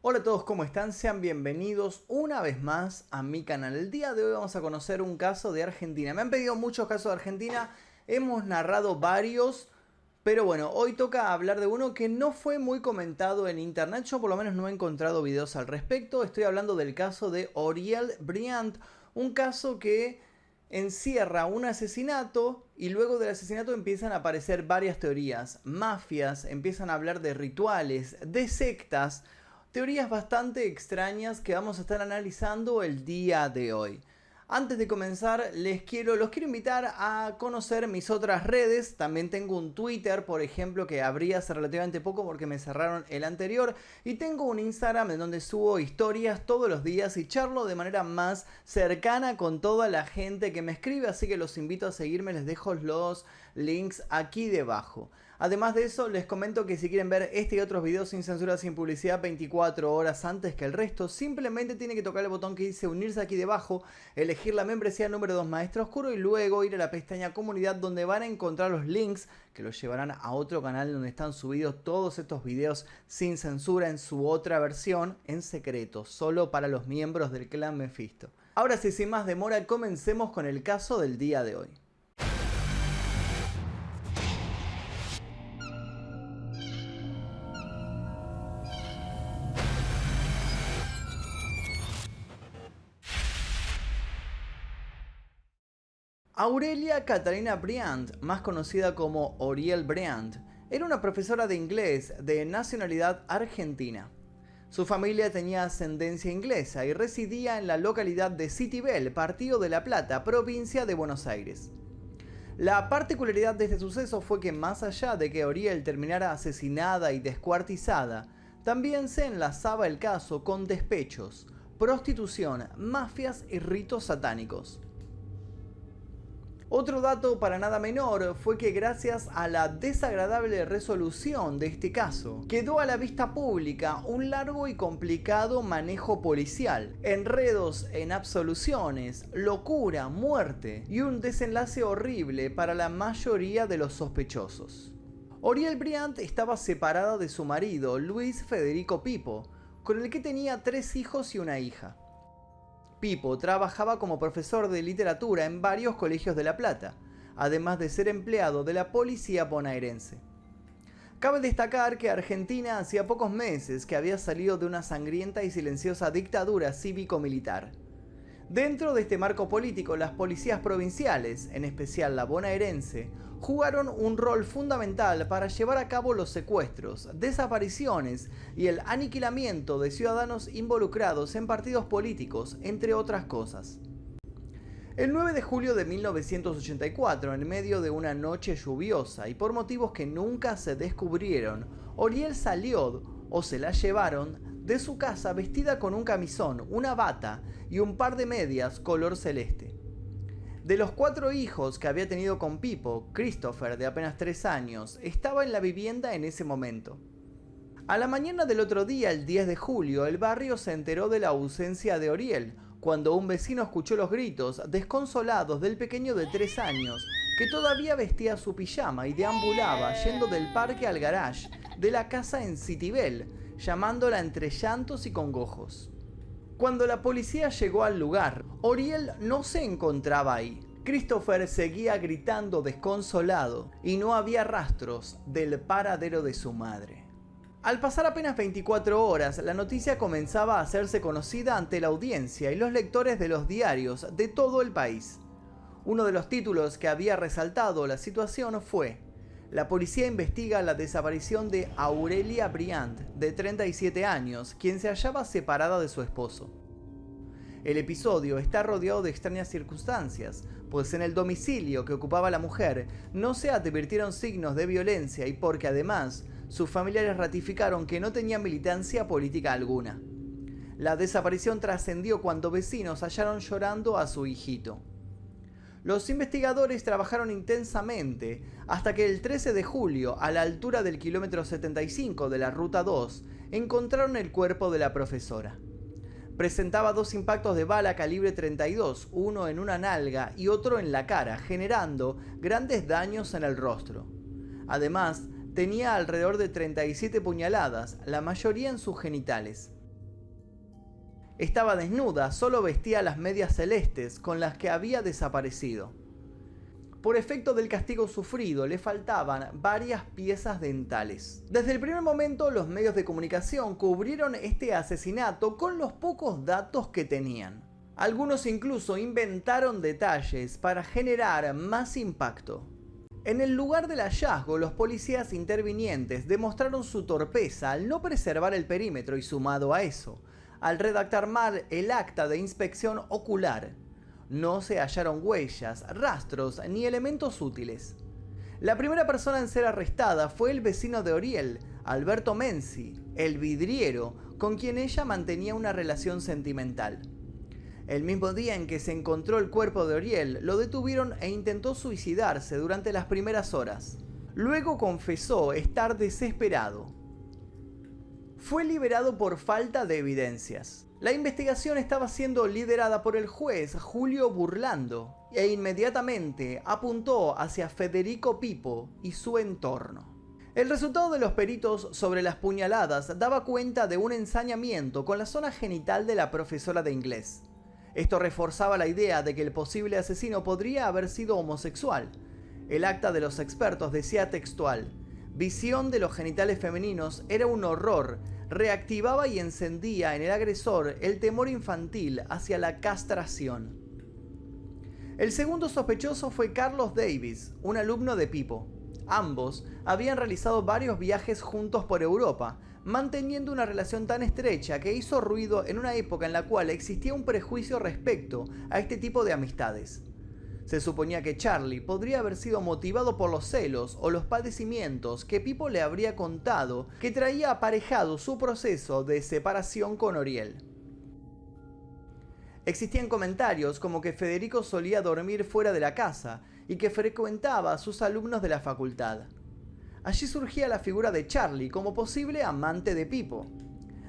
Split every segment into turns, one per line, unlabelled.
Hola a todos, ¿cómo están? Sean bienvenidos una vez más a mi canal. El día de hoy vamos a conocer un caso de Argentina. Me han pedido muchos casos de Argentina, hemos narrado varios, pero bueno, hoy toca hablar de uno que no fue muy comentado en internet. Yo por lo menos no he encontrado videos al respecto. Estoy hablando del caso de Auriel Briand, un caso que encierra un asesinato y luego del asesinato empiezan a aparecer varias teorías, mafias, empiezan a hablar de rituales, de sectas. Teorías bastante extrañas que vamos a estar analizando el día de hoy. Antes de comenzar, los quiero invitar a conocer mis otras redes. También tengo un Twitter, por ejemplo, que abrí hace relativamente poco porque me cerraron el anterior. Y tengo un Instagram en donde subo historias todos los días y charlo de manera más cercana con toda la gente que me escribe. Así que los invito a seguirme, les dejo los links aquí debajo. Además de eso, les comento que si quieren ver este y otros videos sin censura, sin publicidad, 24 horas antes que el resto, simplemente tienen que tocar el botón que dice unirse aquí debajo, elegir la membresía número 2 Maestro Oscuro y luego ir a la pestaña comunidad donde van a encontrar los links que los llevarán a otro canal donde están subidos todos estos videos sin censura en su otra versión en secreto, solo para los miembros del clan Mephisto. Ahora sí, sin más demora, comencemos con el caso del día de hoy. Aurelia Catalina Briand, más conocida como Auriel Briand, era una profesora de inglés de nacionalidad argentina. Su familia tenía ascendencia inglesa y residía en la localidad de Citibel, Partido de La Plata, provincia de Buenos Aires. La particularidad de este suceso fue que más allá de que Auriel terminara asesinada y descuartizada, también se enlazaba el caso con despechos, prostitución, mafias y ritos satánicos. Otro dato para nada menor fue que gracias a la desagradable resolución de este caso, quedó a la vista pública un largo y complicado manejo policial, enredos en absoluciones, locura, muerte y un desenlace horrible para la mayoría de los sospechosos. Auriel Briand estaba separada de su marido, Luis Federico Pipo, con el que tenía 3 hijos y una hija. Pipo trabajaba como profesor de literatura en varios colegios de La Plata, además de ser empleado de la policía bonaerense. Cabe destacar que Argentina hacía pocos meses que había salido de una sangrienta y silenciosa dictadura cívico-militar. Dentro de este marco político, las policías provinciales, en especial la bonaerense, jugaron un rol fundamental para llevar a cabo los secuestros, desapariciones y el aniquilamiento de ciudadanos involucrados en partidos políticos, entre otras cosas. El 9 de julio de 1984, en medio de una noche lluviosa y por motivos que nunca se descubrieron, Auriel salió, o se la llevaron, de su casa vestida con un camisón, una bata y un par de medias color celeste. De los 4 hijos que había tenido con Pipo, Christopher, de apenas 3 años, estaba en la vivienda en ese momento. A la mañana del otro día, el 10 de julio, el barrio se enteró de la ausencia de Auriel, cuando un vecino escuchó los gritos desconsolados del pequeño de 3 años, que todavía vestía su pijama y deambulaba yendo del parque al garage de la casa en Citibel, llamándola entre llantos y congojos. Cuando la policía llegó al lugar, Auriel no se encontraba ahí. Christopher seguía gritando desconsolado y no había rastros del paradero de su madre. Al pasar apenas 24 horas, la noticia comenzaba a hacerse conocida ante la audiencia y los lectores de los diarios de todo el país. Uno de los títulos que había resaltado la situación fue: la policía investiga la desaparición de Aurelia Briand, de 37 años, quien se hallaba separada de su esposo. El episodio está rodeado de extrañas circunstancias, pues en el domicilio que ocupaba la mujer no se advirtieron signos de violencia y porque además sus familiares ratificaron que no tenía militancia política alguna. La desaparición trascendió cuando vecinos hallaron llorando a su hijito. Los investigadores trabajaron intensamente hasta que el 13 de julio, a la altura del kilómetro 75 de la Ruta 2, encontraron el cuerpo de la profesora. Presentaba 2 impactos de bala calibre 32, uno en una nalga y otro en la cara, generando grandes daños en el rostro. Además, tenía alrededor de 37 puñaladas, la mayoría en sus genitales. Estaba desnuda, solo vestía las medias celestes con las que había desaparecido. Por efecto del castigo sufrido, le faltaban varias piezas dentales. Desde el primer momento, los medios de comunicación cubrieron este asesinato con los pocos datos que tenían. Algunos incluso inventaron detalles para generar más impacto. En el lugar del hallazgo, los policías intervinientes demostraron su torpeza al no preservar el perímetro y, sumado a eso, al redactar mal el acta de inspección ocular. No se hallaron huellas, rastros ni elementos útiles. La primera persona en ser arrestada fue el vecino de Oriel, Alberto Menzi, el vidriero, con quien ella mantenía una relación sentimental. El mismo día en que se encontró el cuerpo de Oriel, lo detuvieron e intentó suicidarse durante las primeras horas. Luego confesó estar desesperado. Fue liberado por falta de evidencias. La investigación estaba siendo liderada por el juez Julio Burlando e inmediatamente apuntó hacia Federico Pipo y su entorno. El resultado de los peritos sobre las puñaladas daba cuenta de un ensañamiento con la zona genital de la profesora de inglés. Esto reforzaba la idea de que el posible asesino podría haber sido homosexual. El acta de los expertos decía textual: visión de los genitales femeninos era un horror, reactivaba y encendía en el agresor el temor infantil hacia la castración. El segundo sospechoso fue Carlos Davis, un alumno de Pipo. Ambos habían realizado varios viajes juntos por Europa, manteniendo una relación tan estrecha que hizo ruido en una época en la cual existía un prejuicio respecto a este tipo de amistades. Se suponía que Charlie podría haber sido motivado por los celos o los padecimientos que Pipo le habría contado que traía aparejado su proceso de separación con Oriel. Existían comentarios como que Federico solía dormir fuera de la casa y que frecuentaba a sus alumnos de la facultad. Allí surgía la figura de Charlie como posible amante de Pipo.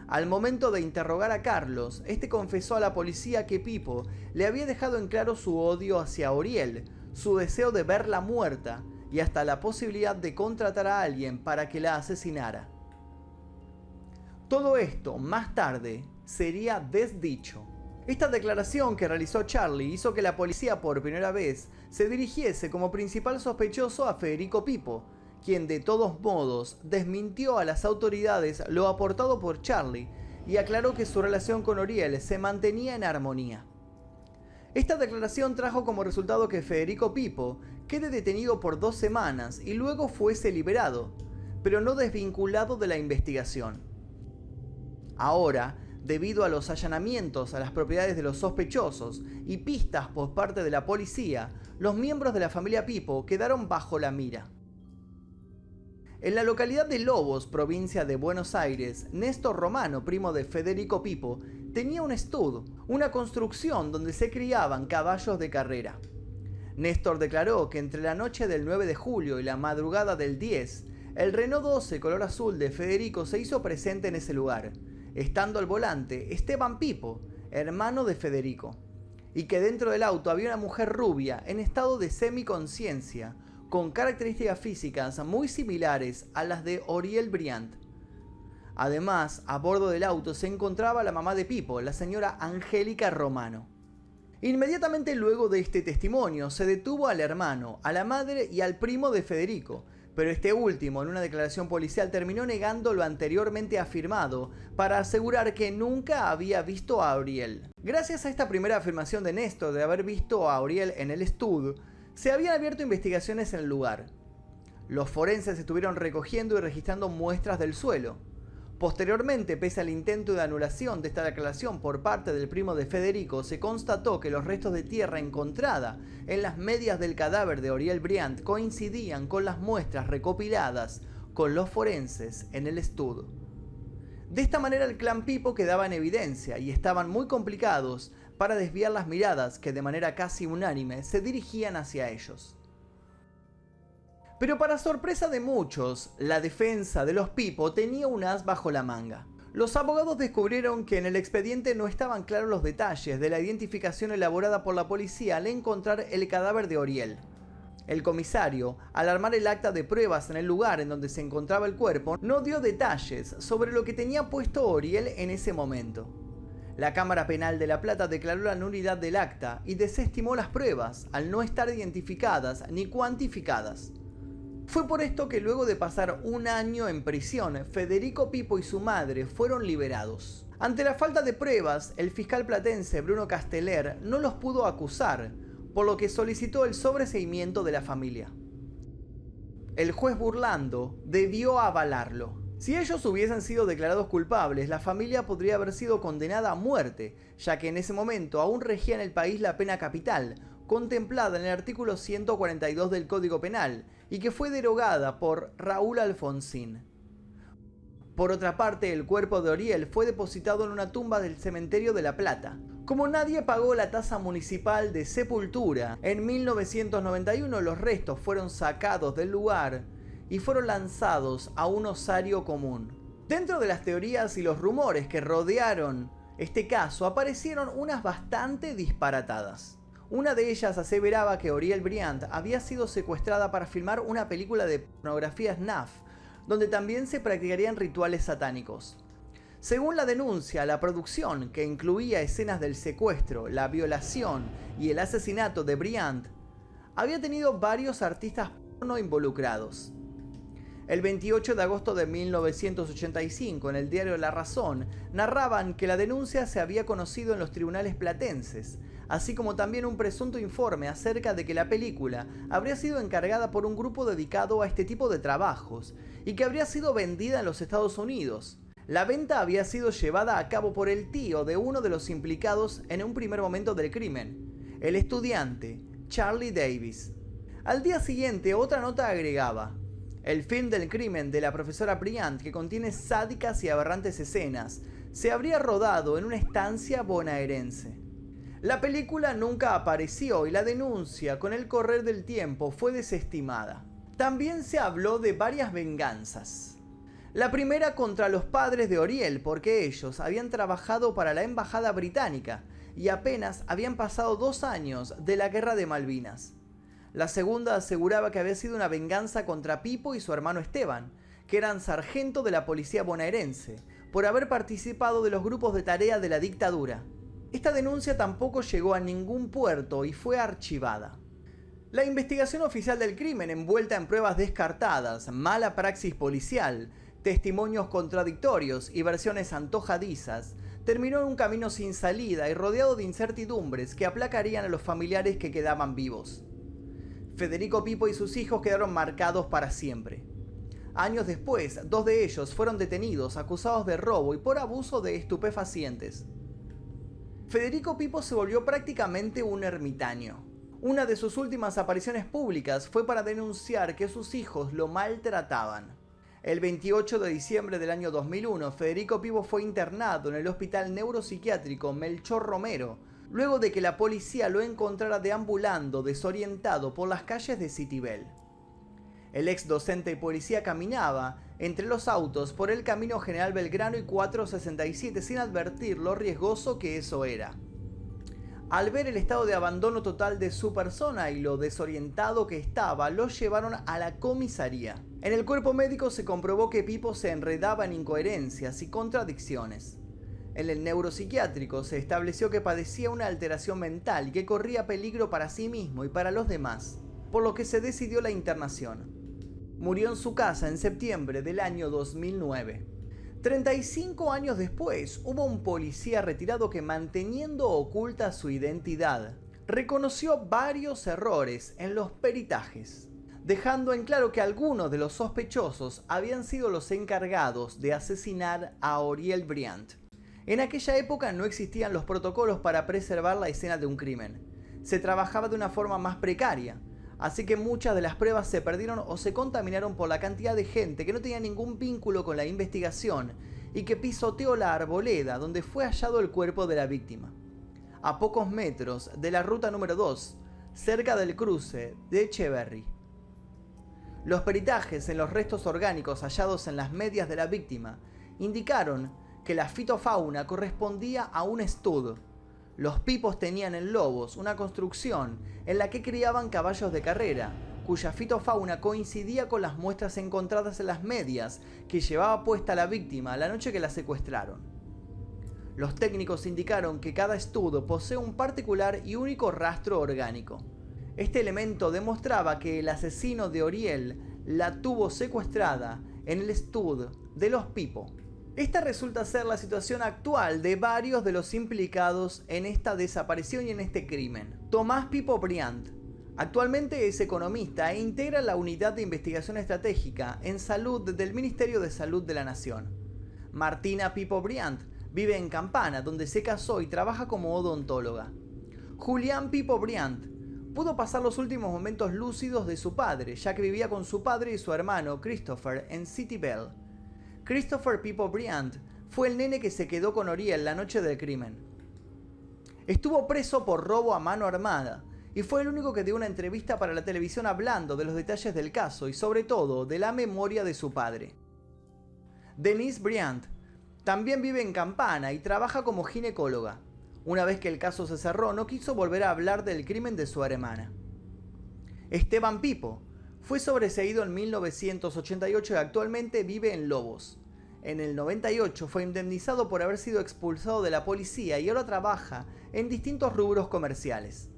Al momento de interrogar a Carlos, este confesó a la policía que Pipo le había dejado en claro su odio hacia Oriel, su deseo de verla muerta y hasta la posibilidad de contratar a alguien para que la asesinara. Todo esto, más tarde, sería desdicho. Esta declaración que realizó Charlie hizo que la policía por primera vez se dirigiese como principal sospechoso a Federico Pipo, quien de todos modos desmintió a las autoridades lo aportado por Charlie y aclaró que su relación con Oriel se mantenía en armonía. Esta declaración trajo como resultado que Federico Pipo quede detenido por 2 semanas y luego fuese liberado, pero no desvinculado de la investigación. Ahora, debido a los allanamientos a las propiedades de los sospechosos y pistas por parte de la policía, los miembros de la familia Pipo quedaron bajo la mira. En la localidad de Lobos, provincia de Buenos Aires, Néstor Romano, primo de Federico Pipo, tenía un estud, una construcción donde se criaban caballos de carrera. Néstor declaró que entre la noche del 9 de julio y la madrugada del 10, el Renault 12 color azul de Federico se hizo presente en ese lugar, estando al volante Esteban Pipo, hermano de Federico, y que dentro del auto había una mujer rubia en estado de semiconciencia, con características físicas muy similares a las de Oriel Briand. Además, a bordo del auto se encontraba la mamá de Pipo, la señora Angélica Romano. Inmediatamente luego de este testimonio se detuvo al hermano, a la madre y al primo de Federico, pero este último en una declaración policial terminó negando lo anteriormente afirmado para asegurar que nunca había visto a Oriel. Gracias a esta primera afirmación de Néstor de haber visto a Oriel en el estudio, se habían abierto investigaciones en el lugar. Los forenses estuvieron recogiendo y registrando muestras del suelo. Posteriormente, pese al intento de anulación de esta declaración por parte del primo de Federico, se constató que los restos de tierra encontrada en las medias del cadáver de Oriel Briand coincidían con las muestras recopiladas con los forenses en el estudio. De esta manera el clan Pipo quedaba en evidencia y estaban muy complicados para desviar las miradas que de manera casi unánime se dirigían hacia ellos. Pero para sorpresa de muchos, la defensa de los Pipo tenía un as bajo la manga. Los abogados descubrieron que en el expediente no estaban claros los detalles de la identificación elaborada por la policía al encontrar el cadáver de Oriel. El comisario, al armar el acta de pruebas en el lugar en donde se encontraba el cuerpo, no dio detalles sobre lo que tenía puesto Oriel en ese momento. La Cámara Penal de La Plata declaró la nulidad del acta y desestimó las pruebas, al no estar identificadas ni cuantificadas. Fue por esto que luego de pasar un año en prisión, Federico Pipo y su madre fueron liberados. Ante la falta de pruebas, el fiscal platense Bruno Casteller no los pudo acusar, por lo que solicitó el sobreseimiento de la familia. El juez Burlando debió avalarlo. Si ellos hubiesen sido declarados culpables, la familia podría haber sido condenada a muerte, ya que en ese momento aún regía en el país la pena capital, contemplada en el artículo 142 del Código Penal, y que fue derogada por Raúl Alfonsín. Por otra parte, el cuerpo de Oriel fue depositado en una tumba del cementerio de La Plata. Como nadie pagó la tasa municipal de sepultura, en 1991 los restos fueron sacados del lugar y fueron lanzados a un osario común. Dentro de las teorías y los rumores que rodearon este caso aparecieron unas bastante disparatadas. Una de ellas aseveraba que Oriel Briand había sido secuestrada para filmar una película de pornografía snuff, donde también se practicarían rituales satánicos. Según la denuncia, la producción, que incluía escenas del secuestro, la violación y el asesinato de Briand, había tenido varios artistas porno involucrados. El 28 de agosto de 1985, en el diario La Razón, narraban que la denuncia se había conocido en los tribunales platenses, así como también un presunto informe acerca de que la película habría sido encargada por un grupo dedicado a este tipo de trabajos y que habría sido vendida en los Estados Unidos. La venta había sido llevada a cabo por el tío de uno de los implicados en un primer momento del crimen, el estudiante Charlie Davis. Al día siguiente, otra nota agregaba: el film del crimen de la profesora Briand, que contiene sádicas y aberrantes escenas, se habría rodado en una estancia bonaerense. La película nunca apareció y la denuncia, con el correr del tiempo, fue desestimada. También se habló de varias venganzas. La primera contra los padres de Oriel, porque ellos habían trabajado para la embajada británica y apenas habían pasado 2 años de la Guerra de Malvinas. La segunda aseguraba que había sido una venganza contra Pipo y su hermano Esteban, que eran sargentos de la policía bonaerense, por haber participado de los grupos de tarea de la dictadura. Esta denuncia tampoco llegó a ningún puerto y fue archivada. La investigación oficial del crimen, envuelta en pruebas descartadas, mala praxis policial, testimonios contradictorios y versiones antojadizas, terminó en un camino sin salida y rodeado de incertidumbres que aplacarían a los familiares que quedaban vivos. Federico Pipo y sus hijos quedaron marcados para siempre. Años después, 2 de ellos fueron detenidos, acusados de robo y por abuso de estupefacientes. Federico Pipo se volvió prácticamente un ermitaño. Una de sus últimas apariciones públicas fue para denunciar que sus hijos lo maltrataban. El 28 de diciembre del año 2001, Federico Pipo fue internado en el hospital neuropsiquiátrico Melchor Romero, luego de que la policía lo encontrara deambulando desorientado por las calles de Citibel. El ex docente de policía caminaba entre los autos por el camino General Belgrano y 467 sin advertir lo riesgoso que eso era. Al ver el estado de abandono total de su persona y lo desorientado que estaba, lo llevaron a la comisaría. En el cuerpo médico se comprobó que Pipo se enredaba en incoherencias y contradicciones. En el neuropsiquiátrico se estableció que padecía una alteración mental y que corría peligro para sí mismo y para los demás, por lo que se decidió la internación. Murió en su casa en septiembre del año 2009. 35 años después, hubo un policía retirado que, manteniendo oculta su identidad, reconoció varios errores en los peritajes, dejando en claro que algunos de los sospechosos habían sido los encargados de asesinar a Oriel Briand. En aquella época no existían los protocolos para preservar la escena de un crimen. Se trabajaba de una forma más precaria, así que muchas de las pruebas se perdieron o se contaminaron por la cantidad de gente que no tenía ningún vínculo con la investigación y que pisoteó la arboleda donde fue hallado el cuerpo de la víctima, a pocos metros de la ruta número 2, cerca del cruce de Echeverry. Los peritajes en los restos orgánicos hallados en las medias de la víctima indicaron que la fitofauna correspondía a un estud. Los Pipos tenían en Lobos una construcción en la que criaban caballos de carrera, cuya fitofauna coincidía con las muestras encontradas en las medias que llevaba puesta la víctima la noche que la secuestraron. Los técnicos indicaron que cada stud posee un particular y único rastro orgánico. Este elemento demostraba que el asesino de Oriel la tuvo secuestrada en el stud de los Pipo. Esta resulta ser la situación actual de varios de los implicados en esta desaparición y en este crimen. Tomás Pipo Briand actualmente es economista e integra la Unidad de Investigación Estratégica en Salud del Ministerio de Salud de la Nación. Martina Pipo Briand vive en Campana, donde se casó y trabaja como odontóloga. Julián Pipo Briand pudo pasar los últimos momentos lúcidos de su padre, ya que vivía con su padre y su hermano Christopher en City Bell. Christopher Pipo Briand fue el nene que se quedó con Oriel la noche del crimen. Estuvo preso por robo a mano armada y fue el único que dio una entrevista para la televisión hablando de los detalles del caso y sobre todo de la memoria de su padre. Denise Briand también vive en Campana y trabaja como ginecóloga. Una vez que el caso se cerró, no quiso volver a hablar del crimen de su hermana. Esteban Pipo fue sobreseído en 1988 y actualmente vive en Lobos. En el 98 fue indemnizado por haber sido expulsado de la policía y ahora trabaja en distintos rubros comerciales.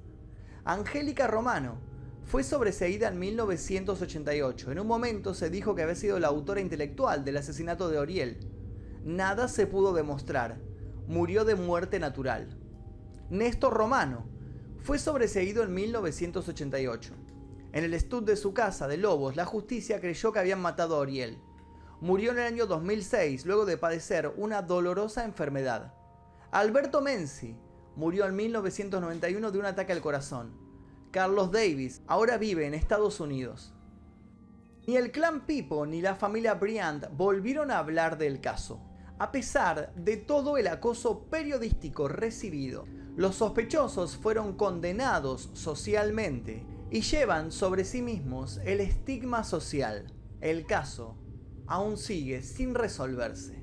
Angélica Romano fue sobreseída en 1988. En un momento se dijo que había sido la autora intelectual del asesinato de Oriel. Nada se pudo demostrar. Murió de muerte natural. Néstor Romano fue sobreseído en 1988. En el stud de su casa de Lobos, la justicia creyó que habían matado a Oriel. Murió en el año 2006 luego de padecer una dolorosa enfermedad. Alberto Menzi murió en 1991 de un ataque al corazón. Carlos Davis ahora vive en Estados Unidos. Ni el clan Pipo ni la familia Briand volvieron a hablar del caso. A pesar de todo el acoso periodístico recibido, los sospechosos fueron condenados socialmente y llevan sobre sí mismos el estigma social. El caso aún sigue sin resolverse.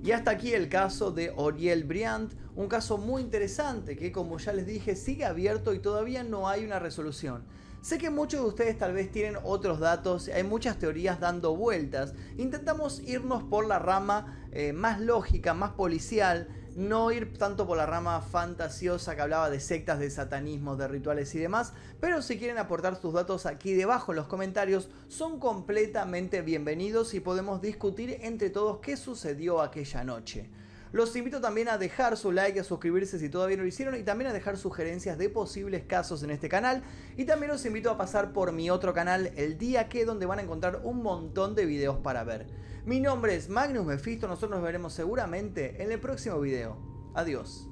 Y hasta aquí el caso de Oriel Briand, un caso muy interesante que, como ya les dije, sigue abierto y todavía no hay una resolución. Sé que muchos de ustedes tal vez tienen otros datos, hay muchas teorías dando vueltas. Intentamos irnos por la rama más lógica, más policial, no ir tanto por la rama fantasiosa que hablaba de sectas, de satanismo, de rituales y demás, pero si quieren aportar sus datos aquí debajo en los comentarios, son completamente bienvenidos y podemos discutir entre todos qué sucedió aquella noche. Los invito también a dejar su like, a suscribirse si todavía no lo hicieron y también a dejar sugerencias de posibles casos en este canal. Y también los invito a pasar por mi otro canal, El Día Que, donde van a encontrar un montón de videos para ver. Mi nombre es Magnus Mephisto, nosotros nos veremos seguramente en el próximo video. Adiós.